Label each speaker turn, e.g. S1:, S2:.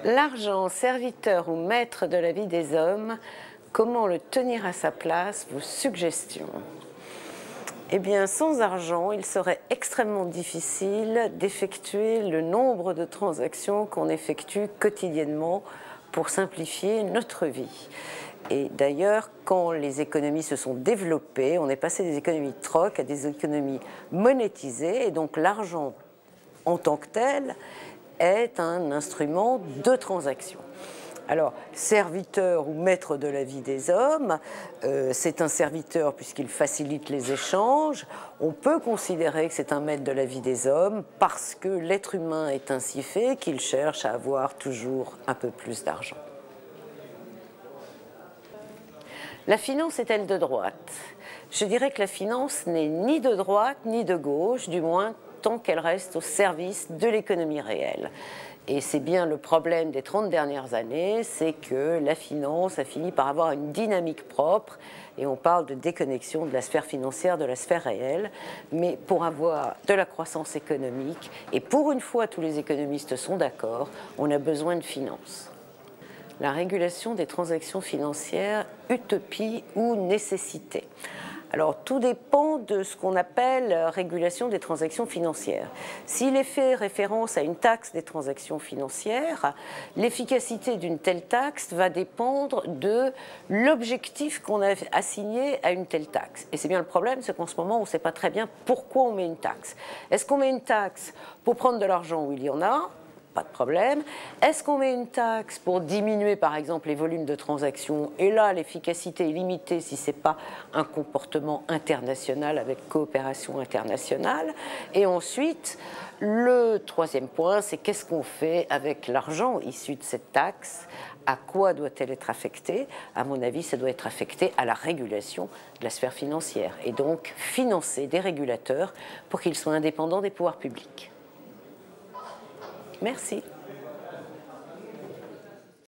S1: L'argent, serviteur ou maître de la vie des hommes, comment le tenir à sa place, vos suggestions? Eh bien, sans argent, il serait extrêmement difficile d'effectuer le nombre de transactions qu'on effectue quotidiennement pour simplifier notre vie. Et d'ailleurs, quand les économies se sont développées, on est passé des économies de troc à des économies monétisées, et donc l'argent en tant que tel est un instrument de transaction. Alors, serviteur ou maître de la vie des hommes, c'est un serviteur puisqu'il facilite les échanges. On peut considérer que c'est un maître de la vie des hommes parce que l'être humain est ainsi fait qu'il cherche à avoir toujours un peu plus d'argent. La finance est-elle de droite? Je dirais que la finance n'est ni de droite ni de gauche, du moins tant qu'elle reste au service de l'économie réelle. Et c'est bien le problème des 30 dernières années, c'est que la finance a fini par avoir une dynamique propre, et on parle de déconnexion de la sphère financière de la sphère réelle. Mais pour avoir de la croissance économique, et pour une fois tous les économistes sont d'accord, on a besoin de finance. La régulation des transactions financières, utopie ou nécessité? Alors, tout dépend de ce qu'on appelle régulation des transactions financières. S'il est fait référence à une taxe des transactions financières, l'efficacité d'une telle taxe va dépendre de l'objectif qu'on a assigné à une telle taxe. Et c'est bien le problème, c'est qu'en ce moment, on ne sait pas très bien pourquoi on met une taxe. Est-ce qu'on met une taxe pour prendre de l'argent où il y en a ? Pas de problème. Est-ce qu'on met une taxe pour diminuer, par exemple, les volumes de transactions? Et là, l'efficacité est limitée si ce n'est pas un comportement international avec coopération internationale. Et ensuite, le troisième point, c'est qu'est-ce qu'on fait avec l'argent issu de cette taxe? À quoi doit-elle être affectée? À mon avis, ça doit être affecté à la régulation de la sphère financière. Et donc, financer des régulateurs pour qu'ils soient indépendants des pouvoirs publics. Merci.